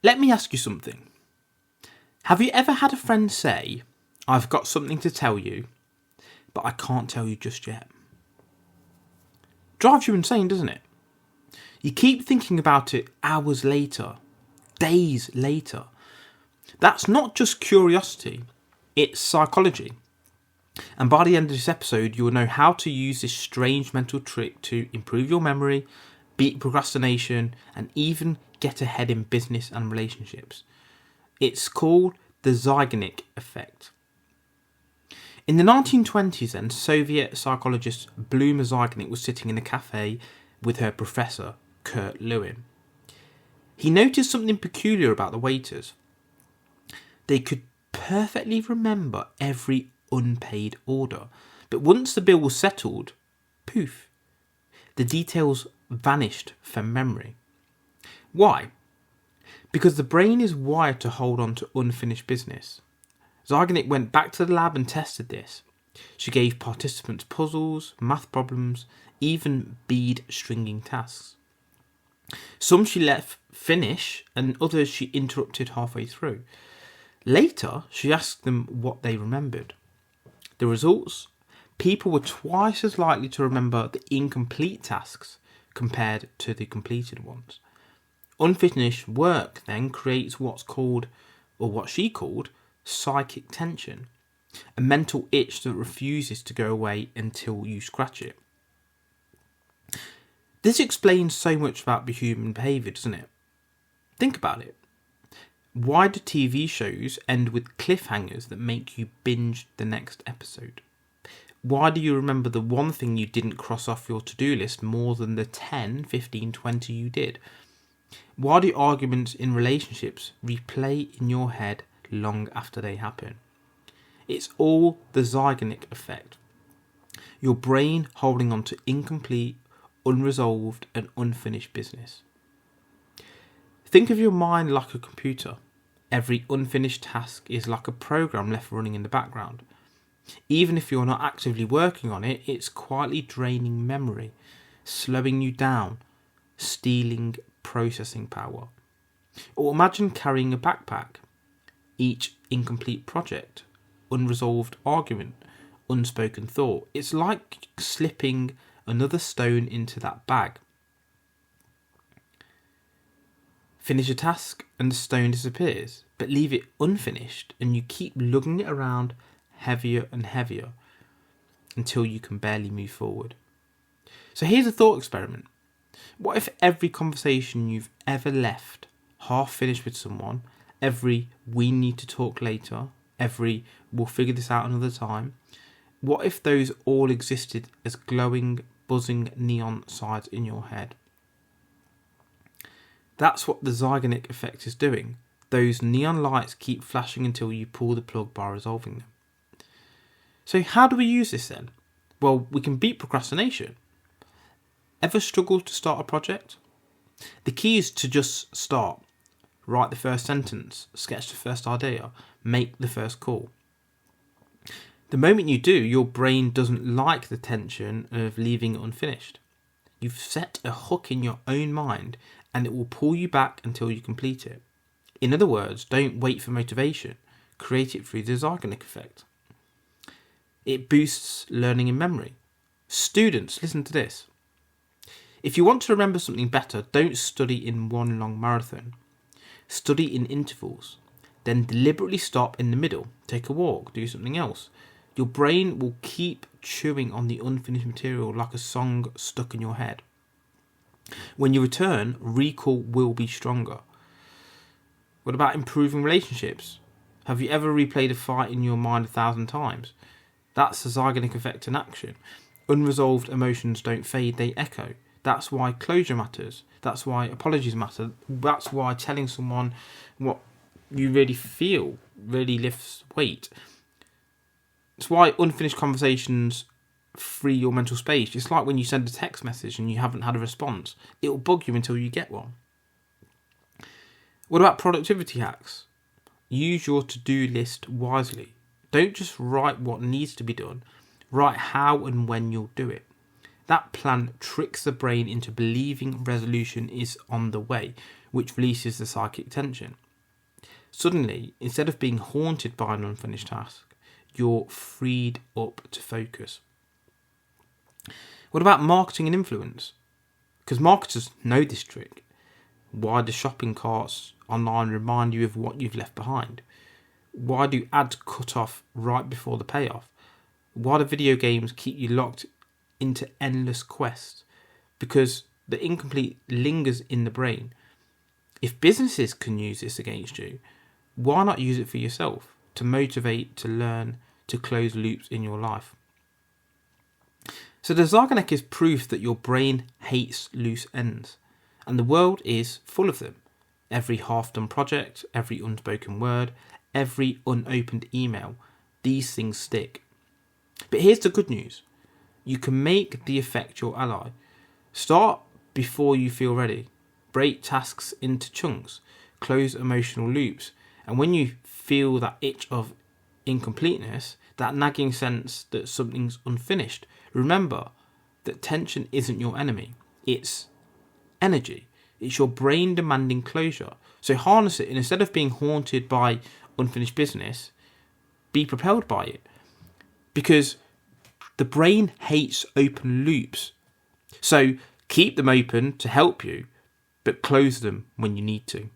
Let me ask you something. Have you ever had a friend say, "I've got something to tell you, but I can't tell you just yet"? Drives you insane, doesn't it? You keep thinking about it hours later, days later. That's not just curiosity, it's psychology. And by the end of this episode, you will know how to use this strange mental trick to improve your memory, beat procrastination, and even get ahead in business and relationships. It's called the Zeigarnik Effect. In the 1920s then, Soviet psychologist Bluma Zeigarnik was sitting in a cafe with her professor, Kurt Lewin. He noticed something peculiar about the waiters. They could perfectly remember every unpaid order, but once the bill was settled, poof, the details vanished from memory. Why? Because the brain is wired to hold on to unfinished business. Zeigarnik went back to the lab and tested this. She gave participants puzzles, math problems, even bead stringing tasks. Some she let finish and others she interrupted halfway through. Later, she asked them what they remembered. The results? People were twice as likely to remember the incomplete tasks compared to the completed ones. Unfinished work then creates what's called, or what she called, psychic tension, a mental itch that refuses to go away until you scratch it. This explains so much about human behaviour, doesn't it? Think about it. Why do TV shows end with cliffhangers that make you binge the next episode? Why do you remember the one thing you didn't cross off your to-do list more than the 10, 15, 20 you did? Why do arguments in relationships replay in your head long after they happen? It's all the Zeigarnik Effect. Your brain holding on to incomplete, unresolved and unfinished business. Think of your mind like a computer. Every unfinished task is like a program left running in the background. Even if you're not actively working on it, it's quietly draining memory, slowing you down, stealing processing power. Or imagine carrying a backpack. Each incomplete project, unresolved argument, unspoken thought. It's like slipping another stone into that bag. Finish a task and the stone disappears, but leave it unfinished and you keep lugging it around heavier and heavier until you can barely move forward. So here's a thought experiment. What if every conversation you've ever left half finished with someone, every "we need to talk later", every "we'll figure this out another time", what if those all existed as glowing, buzzing neon signs in your head? That's what the Zeigarnik Effect is doing. Those neon lights keep flashing until you pull the plug by resolving them. So how do we use this then? Well, we can beat procrastination. Ever struggled to start a project? The key is to just start. Write the first sentence, sketch the first idea, make the first call. The moment you do, your brain doesn't like the tension of leaving it unfinished. You've set a hook in your own mind and it will pull you back until you complete it. In other words, don't wait for motivation. Create it through the Zeigarnik Effect. It boosts learning and memory. Students, listen to this. If you want to remember something better, don't study in one long marathon. Study in intervals. Then deliberately stop in the middle. Take a walk, do something else. Your brain will keep chewing on the unfinished material like a song stuck in your head. When you return, recall will be stronger. What about improving relationships? Have you ever replayed a fight in your mind 1,000 times? That's the Zeigarnik Effect in action. Unresolved emotions don't fade, they echo. That's why closure matters. That's why apologies matter. That's why telling someone what you really feel really lifts weight. It's why unfinished conversations free your mental space. It's like when you send a text message and you haven't had a response. It will bug you until you get one. What about productivity hacks? Use your to-do list wisely. Don't just write what needs to be done. Write how and when you'll do it. That plan tricks the brain into believing resolution is on the way, which releases the psychic tension. Suddenly, instead of being haunted by an unfinished task, you're freed up to focus. What about marketing and influence? Because marketers know this trick. Why do shopping carts online remind you of what you've left behind? Why do ads cut off right before the payoff? Why do video games keep you locked into endless quests? Because the incomplete lingers in the brain. If businesses can use this against you, why not use it for yourself, to motivate, to learn, to close loops in your life? So the Zeigarnik is proof that your brain hates loose ends, and the world is full of them. Every half-done project, every unspoken word, every unopened email, these things stick. But here's the good news. You can make the effect your ally. Start before you feel ready. Break tasks into chunks. Close emotional loops. And when you feel that itch of incompleteness, that nagging sense that something's unfinished, remember that tension isn't your enemy. It's energy. It's your brain demanding closure. So harness it, and instead of being haunted by unfinished business, be propelled by it. Because the brain hates open loops. So keep them open to help you, but close them when you need to.